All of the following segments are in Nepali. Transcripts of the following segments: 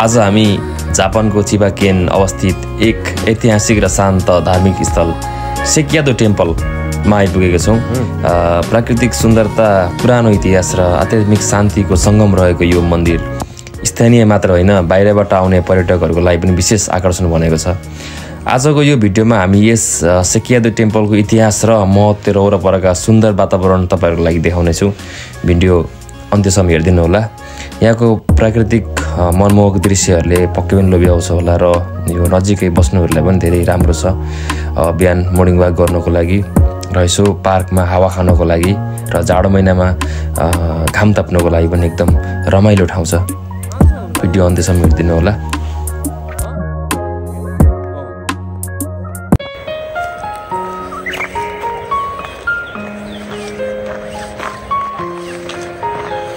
आज हामी जापानको चिबाकेन अवस्थित एक ऐतिहासिक र शान्त धार्मिक स्थल सेकियादो टेम्पलमा आइपुगेका छौँ। प्राकृतिक सुन्दरता, पुरानो इतिहास र आध्यात्मिक शान्तिको सङ्गम रहेको यो मन्दिर स्थानीय मात्र होइन, बाहिरबाट आउने पर्यटकहरूको लागि पनि विशेष आकर्षण बनेको छ। आजको यो भिडियोमा हामी यस सेकियादो टेम्पलको इतिहास र महत्त्व र वरपरका सुन्दर वातावरण तपाईँहरूको लागि देखाउनेछु। भिडियो अन्त्यसम्म हेरिदिनु होला। यहाँको प्राकृतिक मनमोहक दृश्यहरूले पक्कै पनि लोभ्याउँछ होला र यो नजिकै बस्नुहरूलाई पनि धेरै राम्रो छ। बिहान मर्निङ वाक गर्नको लागि र यसो पार्कमा हावा खानको लागि र जाडो महिनामा घाम ताप्नको लागि पनि एकदम रमाइलो ठाउँ छ। भिडियो अन्त्यसम्म हेरिदिनु होला।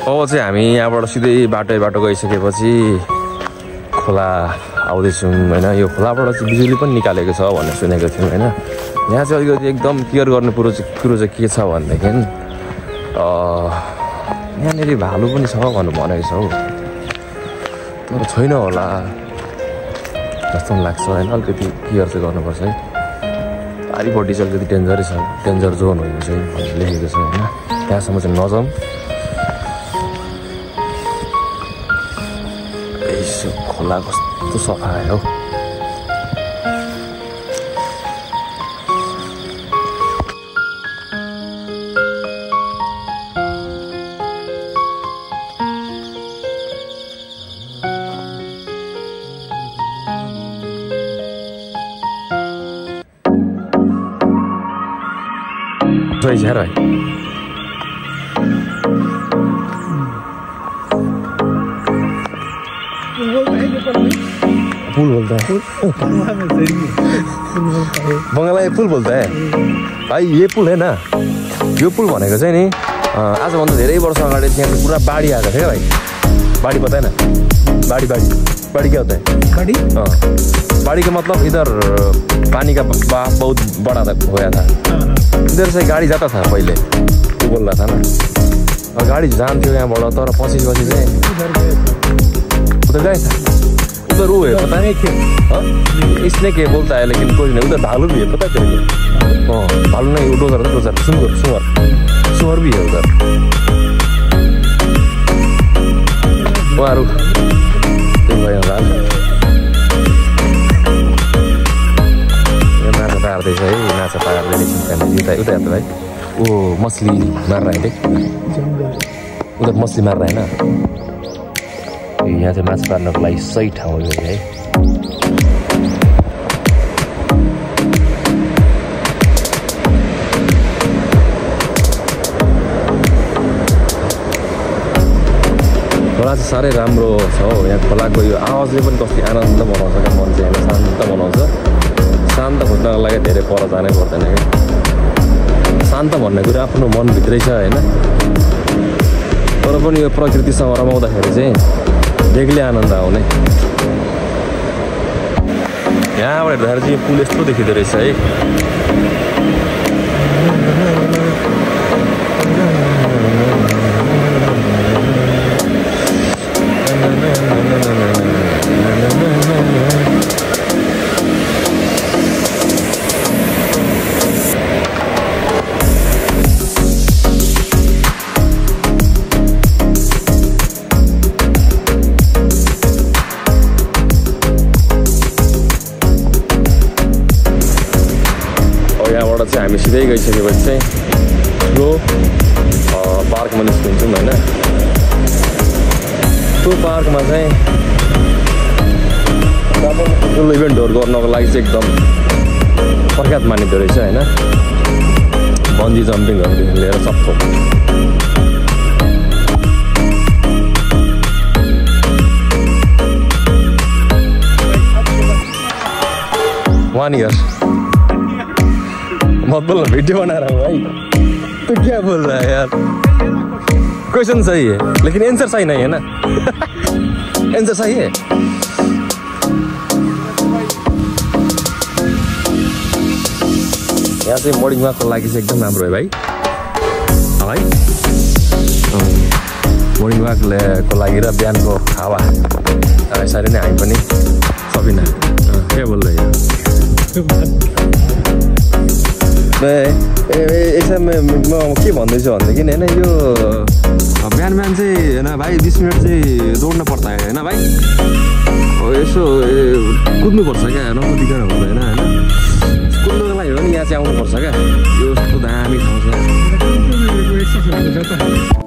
अब चाहिँ हामी यहाँबाट सिधै बाटो गइसकेपछि खोला आउँदैछौँ होइन। यो खोलाबाट चाहिँ बिजुली पनि निकालेको छ भन्ने सुनेको थियौँ होइन। यहाँ चाहिँ अलिकति एकदम केयर गर्ने कुरो चाहिँ के छ भनेदेखि यहाँनिर भालु पनि छ भनेर भनेको छ हौ, तर छैन होला जस्तो पनि लाग्छ होइन। अलिकति केयर चाहिँ गर्नुपर्छ है। पारिपट्टि चाहिँ अलिकति डेन्जरै छ, डेन्जर जोन हो चाहिँ भनेर लेखेको छ होइन। त्यहाँसम्म चाहिँ नजाउँ। खोला कस्तो सफा आयो। पुल बोलता है, बंगाला ये पुल बोलता है भाइ। ये पुल है ना, यो पुल भनेको चाहिँ नि आजभन्दा धेरै वर्ष अगाडि यहाँ चाहिँ पुरा बाढी आएको थियो भाइ। बाढी पता है ना, बाढी क्या होता है? बाढ़ी का मतलब इधर पानी का बहाव बहुत बड़ा होया था। इधर से गाड़ी जाता था पहले, वो बोल रहा था ना। और गाड़ी जान्थ्यो यहाँबाट, तर पछि चाहिँ उधर गए था। उधर वो है पता नहीं क्या, इसने क्या बोलता है लेकिन कोई नहीं। उधर भालू भी है पता तेरे को? भालू नहीं, डोजर सुअर भी है उधर। वहाँ रुक माछा पार्दैछ है, माछा पार्दै उता हेर्दा भाइ। ओ मछली मार रहा है देख, उधर मछली मार रहा है ना। यहाँ चाहिँ माछा पार्नको लागि सही ठाउँ हो यो है। खोला चाहिँ साह्रै राम्रो छ हो। यहाँ खोलाको यो आवाजले पनि कति आनन्द बनाउँछ क्या, मन चाहिँ यहाँ शान्त बनाउँछ। शान्त खोज्नको लागि धेरै पर जानै पर्दैन क्या। शान्त भन्ने कुरा आफ्नो मनभित्रै छ होइन। तर पनि यो प्रकृतिसँग रमाउँदाखेरि चाहिँ बेग्लै आनन्द आउने। यहाँबाट हेर्दाखेरि चाहिँ पुल यस्तो देखिँदो रहेछ है। हामी सिधै गइसकेपछि चाहिँ यो पार्कमा निस्किन्छौँ होइन। त्यो पार्कमा चाहिँ ठुलो इभेन्टहरू गर्नको लागि चाहिँ एकदम प्रख्यात मानिँदो रहेछ होइन। बन्जी जम्पिङहरूदेखि लिएर सब थोक। One year मत बोल, वीडियो बना रहा हूँ भाई। तो क्या बोल रहा है यार? क्वेश्चन सही है लेकिन आंसर सही नहीं है ना। आंसर सही है। यहाँ चाहिँ मर्निङ वाकको लागि चाहिँ एकदम राम्रो है भाइ। मर्निङ वाकको लागि र बिहानको हावा यसरी नै हामी पनि सबिना के बोल्दै यसमा म के भन्दैछु भनेदेखि होइन यो बिहान बिहान चाहिँ होइन भाइ 20 मिनट चाहिँ दौड्नु पर्छ होइन भाइ यसो कुद्नुपर्छ क्या नकुदिकन हुँदैन होइन कुद्नुको लागि हो नि यहाँ चाहिँ आउनुपर्छ क्या यो यस्तो दामी ठाउँ छ